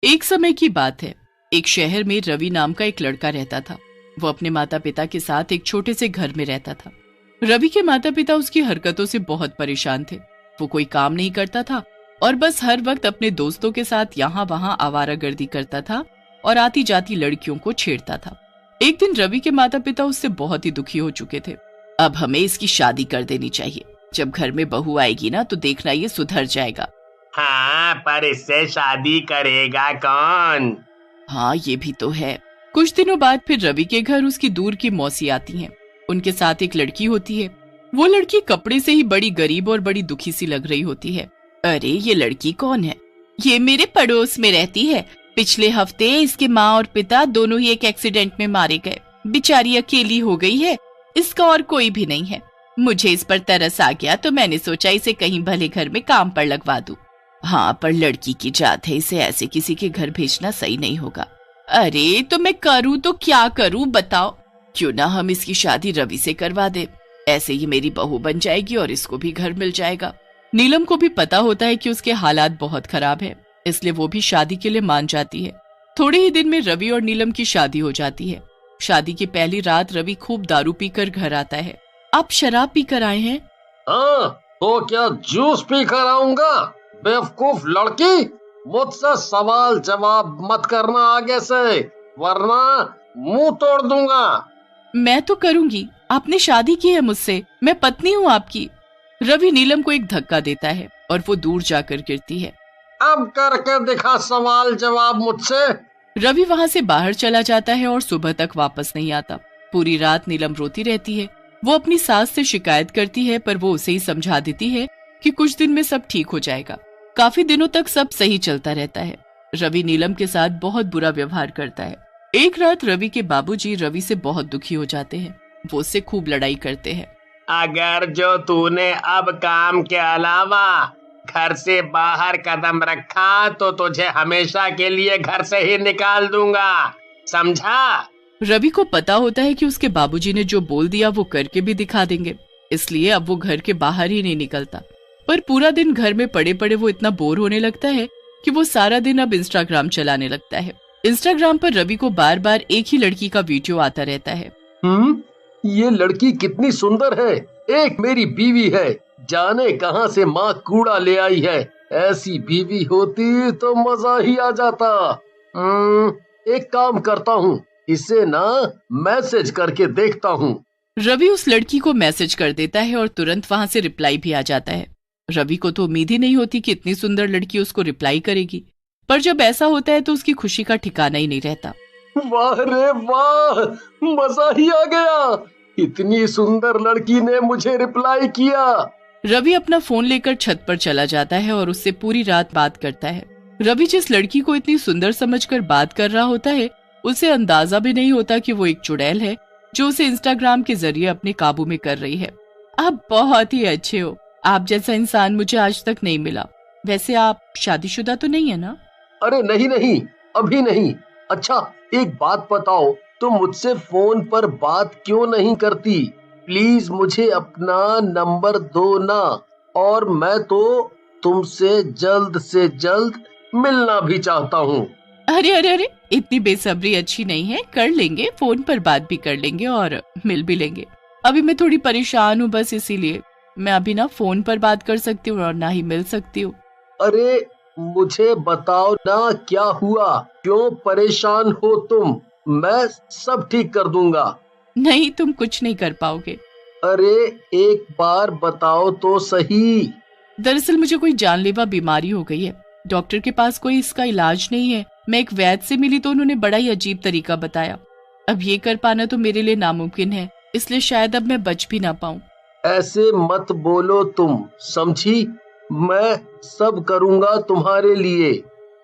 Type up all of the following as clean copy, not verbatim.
एक समय की बात है। एक शहर में रवि नाम का एक लड़का रहता था। वो अपने माता पिता के साथ एक छोटे से घर में रहता था। रवि के माता पिता उसकी हरकतों से बहुत परेशान थे। वो कोई काम नहीं करता था और बस हर वक्त अपने दोस्तों के साथ यहाँ वहाँ आवारागर्दी करता था और आती जाती लड़कियों को छेड़ता था। एक दिन रवि के माता पिता उससे बहुत ही दुखी हो चुके थे। अब हमें इसकी शादी कर देनी चाहिए। जब घर में बहू आएगी ना तो देखना ये सुधर जाएगा। हाँ, पर इससे शादी करेगा कौन? हाँ, ये भी तो है। कुछ दिनों बाद फिर रवि के घर उसकी दूर की मौसी आती हैं। उनके साथ एक लड़की होती है। वो लड़की कपड़े से ही बड़ी गरीब और बड़ी दुखी सी लग रही होती है। अरे, ये लड़की कौन है? ये मेरे पड़ोस में रहती है। पिछले हफ्ते इसके माँ और पिता दोनों ही एक एक्सीडेंट में मारे गए। बेचारी अकेली हो गई है। इसका और कोई भी नहीं है। मुझे इस पर तरस आ गया तो मैंने सोचा इसे कहीं भले घर में काम पर लगवा दूं। हाँ, पर लड़की की जात है, इसे ऐसे किसी के घर भेजना सही नहीं होगा। अरे, तो मैं करूँ तो क्या करूँ बताओ? क्यों ना हम इसकी शादी रवि से करवा दे। ऐसे ही मेरी बहू बन जाएगी और इसको भी घर मिल जाएगा। नीलम को भी पता होता है कि उसके हालात बहुत खराब है, इसलिए वो भी शादी के लिए मान जाती है। थोड़े ही दिन में रवि और नीलम की शादी हो जाती है। शादी की पहली रात रवि खूब दारू पीकर घर आता है। आप शराब पीकर आए हैं? हाँ, तो क्या जूस पी कर आऊंगा? बेवकूफ लड़की, मुझसे सवाल जवाब मत करना आगे से, वरना मुंह तोड़ दूंगा। मैं तो करूंगी। आपने शादी की है मुझसे, मैं पत्नी हूँ आपकी। रवि नीलम को एक धक्का देता है और वो दूर जाकर गिरती है। अब करके दिखा सवाल जवाब मुझसे। रवि वहां से बाहर चला जाता है और सुबह तक वापस नहीं आता। पूरी रात नीलम रोती रहती है। वो अपनी सास से शिकायत करती है, पर वो उसे ही समझा देती है कि कुछ दिन में सब ठीक हो जाएगा। काफी दिनों तक सब सही चलता रहता है। रवि नीलम के साथ बहुत बुरा व्यवहार करता है। एक रात रवि के बाबूजी रवि से बहुत दुखी हो जाते हैं। वो उससे खूब लड़ाई करते हैं। अगर जो तूने अब काम के अलावा घर से बाहर कदम रखा तो तुझे हमेशा के लिए घर से ही निकाल दूंगा, समझा? रवि को पता होता है कि उसके बाबूजी ने जो बोल दिया वो करके भी दिखा देंगे, इसलिए अब वो घर के बाहर ही नहीं निकलता। पर पूरा दिन घर में पड़े पड़े वो इतना बोर होने लगता है कि वो सारा दिन अब इंस्टाग्राम चलाने लगता है। इंस्टाग्राम पर रवि को बार बार एक ही लड़की का वीडियो आता रहता है। ये लड़की कितनी सुंदर है। एक मेरी बीवी है, जाने कहां से माँ कूड़ा ले आई है। ऐसी बीवी होती तो मजा ही आ जाता। एक काम करता हूँ, इसे ना मैसेज करके देखता हूँ। रवि उस लड़की को मैसेज कर देता है और तुरंत वहां से रिप्लाई भी आ जाता है। रवि को तो उम्मीद ही नहीं होती कि इतनी सुंदर लड़की उसको रिप्लाई करेगी, पर जब ऐसा होता है तो उसकी खुशी का ठिकाना ही नहीं रहता। वाह रे वाह, मजा ही आ गया। इतनी सुंदर लड़की ने मुझे रिप्लाई किया। रवि अपना फोन लेकर छत पर चला जाता है और उससे पूरी रात बात करता है। रवि जिस लड़की को इतनी सुंदर समझकर बात कर रहा होता है, उसे अंदाजा भी नहीं होता कि वो एक चुड़ैल है जो उसे इंस्टाग्राम के जरिए अपने काबू में कर रही है। आप बहुत ही अच्छे हो। आप जैसा इंसान मुझे आज तक नहीं मिला। वैसे आप शादीशुदा तो नहीं है ना? अरे नहीं नहीं, अभी नहीं। अच्छा, एक बात बताओ, तुम मुझसे फोन पर बात क्यों नहीं करती? प्लीज मुझे अपना नंबर दो ना, और मैं तो तुमसे जल्द से जल्द मिलना भी चाहता हूँ। अरे अरे अरे, इतनी बेसब्री अच्छी नहीं है। कर लेंगे, फोन पर बात भी कर लेंगे और मिल भी लेंगे। अभी मैं थोड़ी परेशान हूँ, बस इसीलिए मैं अभी ना फोन पर बात कर सकती हूँ और ना ही मिल सकती हूँ। अरे मुझे बताओ ना, क्या हुआ? क्यों परेशान हो तुम? मैं सब ठीक कर दूंगा। नहीं, तुम कुछ नहीं कर पाओगे। अरे एक बार बताओ तो सही। दरअसल मुझे कोई जानलेवा बीमारी हो गई है। डॉक्टर के पास कोई इसका इलाज नहीं है। मैं एक वैद्य से मिली तो उन्होंने बड़ा ही अजीब तरीका बताया। अब ये कर पाना तो मेरे लिए नामुमकिन है, इसलिए शायद अब मैं बच भी ना पाऊं। ऐसे मत बोलो तुम, समझी? मैं सब करूंगा तुम्हारे लिए,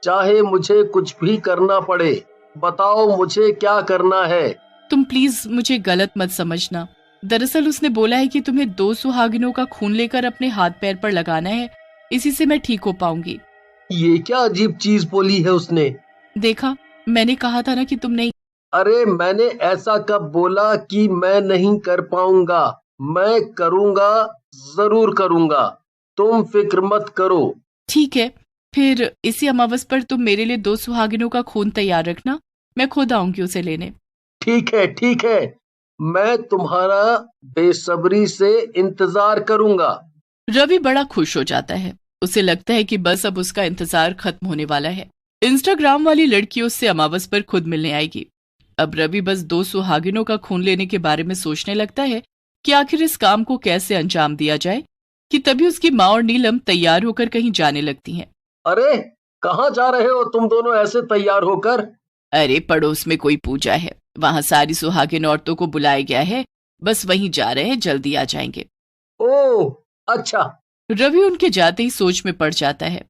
चाहे मुझे कुछ भी करना पड़े। बताओ मुझे क्या करना है? तुम प्लीज मुझे गलत मत समझना। दरअसल उसने बोला है कि तुम्हें 2 सुहागिनों का खून लेकर अपने हाथ पैर पर लगाना है, इसी से मैं ठीक हो पाऊंगी। ये क्या अजीब चीज बोली है उसने? देखा, मैंने कहा था ना कि तुम नहीं। अरे मैंने ऐसा कब बोला कि मैं नहीं कर पाऊंगा? मैं करूंगा, जरूर करूंगा। तुम फिक्र मत करो। ठीक है, फिर इसी अमावस पर तुम मेरे लिए 2 सुहागिनों का खून तैयार रखना, मैं खुद आऊंगी उसे लेने। ठीक है, ठीक है, मैं तुम्हारा बेसब्री से इंतजार करूंगा। रवि बड़ा खुश हो जाता है। उसे लगता है कि बस अब उसका इंतजार खत्म होने वाला है। इंस्टाग्राम वाली लड़की उससे अमावस पर खुद मिलने आएगी। अब रवि बस 2 सुहागिनों का खून लेने के बारे में सोचने लगता है कि आखिर इस काम को कैसे अंजाम दिया जाए, कि तभी उसकी माँ और नीलम तैयार होकर कहीं जाने लगती हैं। अरे, कहाँ जा रहे हो तुम दोनों ऐसे तैयार होकर? अरे, पड़ोस में कोई पूजा है, वहां सारी सुहागिन औरतों को बुलाया गया है, बस वहीं जा रहे हैं, जल्दी आ जाएंगे। ओह, अच्छा। रवि उनके जाते ही सोच में पड़ जाता है।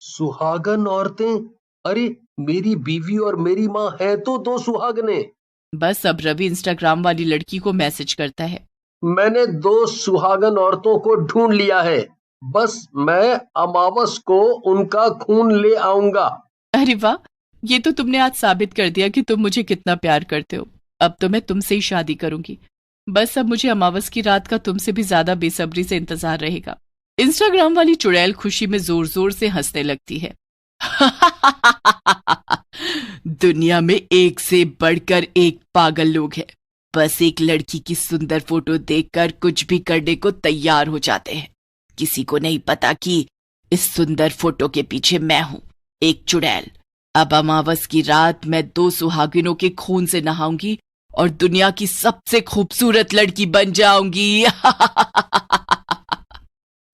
सुहागन औरतें? अरे, मेरी बीवी और मेरी माँ है तो 2 सुहागने। बस अब रवि इंस्टाग्राम वाली लड़की को मैसेज करता है। मैंने 2 सुहागन औरतों को ढूंढ लिया है, बस मैं अमावस को उनका खून ले आऊंगा। अरे वाह, ये तो तुमने आज साबित कर दिया कि तुम मुझे कितना प्यार करते हो। अब तो मैं तुमसे ही शादी करूंगी। बस अब मुझे अमावस की रात का तुमसे भी ज्यादा बेसब्री से इंतजार रहेगा। इंस्टाग्राम वाली चुड़ैल खुशी में जोर जोर से हंसने लगती है। दुनिया में एक से बढ़कर एक पागल लोग हैं। बस एक लड़की की सुंदर फोटो देखकर कुछ भी करने को तैयार हो जाते हैं। किसी को नहीं पता कि इस सुंदर फोटो के पीछे मैं हूं, एक चुड़ैल। अब अमावस की रात मैं 2 सुहागिनों के खून से नहाऊंगी और दुनिया की सबसे खूबसूरत लड़की बन जाऊंगी।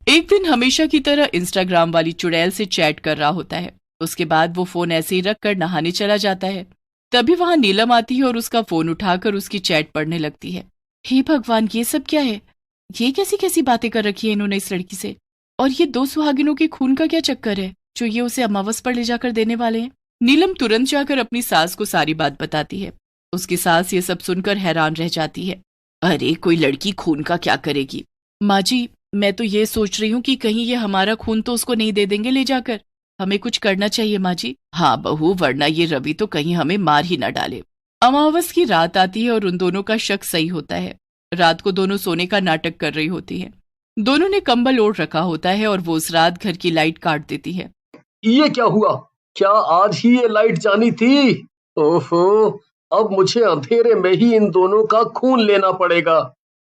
एक दिन हमेशा की तरह इंस्टाग्राम वाली चुड़ैल से चैट कर रहा होता है। उसके बाद वो फोन ऐसे ही रखकर नहाने चला जाता है। तभी वहां नीलम आती है और उसका फोन उठाकर उसकी चैट पढ़ने लगती है। हे भगवान, ये सब क्या है? ये कैसी कैसी बातें कर रखी है इन्होंने इस लड़की से? और ये 2 सुहागिनों के खून का क्या चक्कर है जो ये उसे अमावस पर ले जाकर देने वाले हैं? नीलम तुरंत जाकर अपनी सास को सारी बात बताती है। उसकी सास ये सब सुनकर हैरान रह जाती है। अरे, कोई लड़की खून का क्या करेगी? माँ जी, मैं तो ये सोच रही हूँ कि कहीं ये हमारा खून तो उसको नहीं दे देंगे ले जाकर। हमें कुछ करना चाहिए माँ जी। हाँ बहू, वरना ये रवि तो कहीं हमें मार ही न डाले। अमावस की रात आती है और उन दोनों का शक सही होता है। रात को दोनों सोने का नाटक कर रही होती हैं। दोनों ने कंबल ओढ़ रखा होता है और वो उस रात घर की लाइट काट देती है। ये क्या हुआ? क्या आज ही ये लाइट जानी थी? ओहो, अब मुझे अंधेरे में ही इन दोनों का खून लेना पड़ेगा।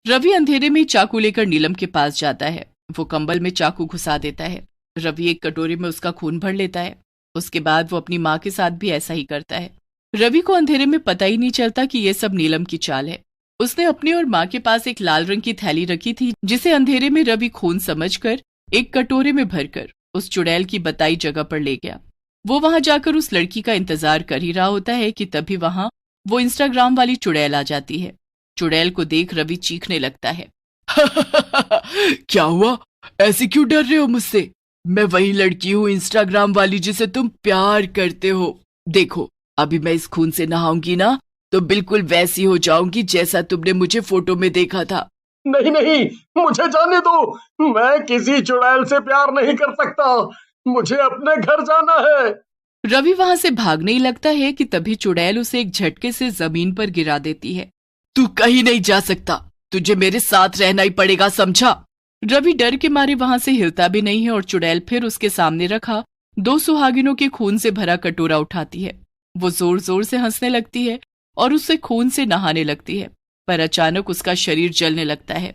रवि अंधेरे में चाकू लेकर नीलम के पास जाता है। वो कंबल में चाकू घुसा देता है। रवि एक कटोरी में उसका खून भर लेता है। उसके बाद वो अपनी माँ के साथ भी ऐसा ही करता है। रवि को अंधेरे में पता ही नहीं चलता कि ये सब नीलम की चाल है। उसने अपनी और माँ के पास एक लाल रंग की थैली रखी थी, जिसे अंधेरे में रवि खून समझकर एक कटोरे में भरकर उस चुड़ैल की बताई जगह पर ले गया। वो वहां जाकर उस लड़की का इंतजार कर ही रहा होता है कि तभी वहां वो इंस्टाग्राम वाली चुड़ैल आ जाती है। चुड़ैल को देख रवि चीखने लगता है। क्या हुआ? ऐसे क्यों डर रहे हो मुझसे? मैं वही लड़की हूँ इंस्टाग्राम वाली जिसे तुम प्यार करते हो। देखो, अभी मैं इस खून से नहाऊंगी ना तो बिल्कुल वैसी हो जाऊंगी जैसा तुमने मुझे फोटो में देखा था। नहीं नहीं, मुझे जाने दो। मैं किसी चुड़ैल से प्यार नहीं कर सकता। मुझे अपने घर जाना है। रवि वहां से भागने ही लगता है कि तभी चुड़ैल उसे एक झटके से जमीन पर गिरा देती है। तू कहीं नहीं जा सकता, तुझे मेरे साथ रहना ही पड़ेगा, समझा? रवि डर के मारे वहां से हिलता भी नहीं है और चुड़ैल फिर उसके सामने रखा 2 सुहागिनों के खून से भरा कटोरा उठाती है। वो जोर जोर से हंसने लगती है और उससे खून से नहाने लगती है, पर अचानक उसका शरीर जलने लगता है।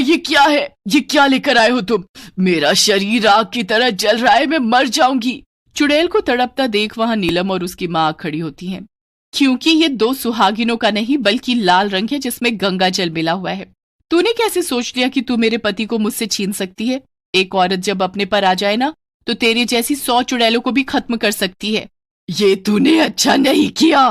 ये क्या है? ये क्या लेकर आए हो तुम? मेरा शरीर आग की तरह जल रहा है, मैं मर जाऊंगी। चुड़ैल को तड़पता देख वहां नीलम और उसकी माँ खड़ी होती हैं, क्योंकि ये 2 सुहागिनों का नहीं बल्कि लाल रंग है जिसमें गंगा जल मिला हुआ है। तूने कैसे सोच लिया कि तू मेरे पति को मुझसे छीन सकती है? एक औरत जब अपने पर आ जाए ना तो तेरी जैसी 100 चुड़ैलों को भी खत्म कर सकती है। ये तूने अच्छा नहीं किया।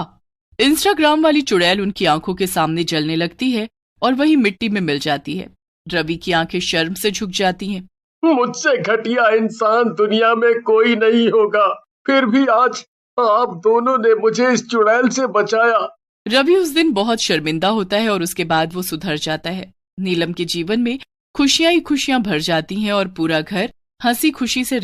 इंस्टाग्राम वाली चुड़ैल उनकी आंखों के सामने जलने लगती है और वही मिट्टी में मिल जाती है। रवि की आंखें शर्म से झुक जाती हैं। मुझसे घटिया इंसान दुनिया में कोई नहीं होगा, फिर भी आज आप दोनों ने मुझे इस चुड़ैल से बचाया। रवि उस दिन बहुत शर्मिंदा होता है और उसके बाद वो सुधर जाता है। नीलम के जीवन में खुशियां ही खुशियां भर जाती हैं और पूरा घर हंसी खुशी से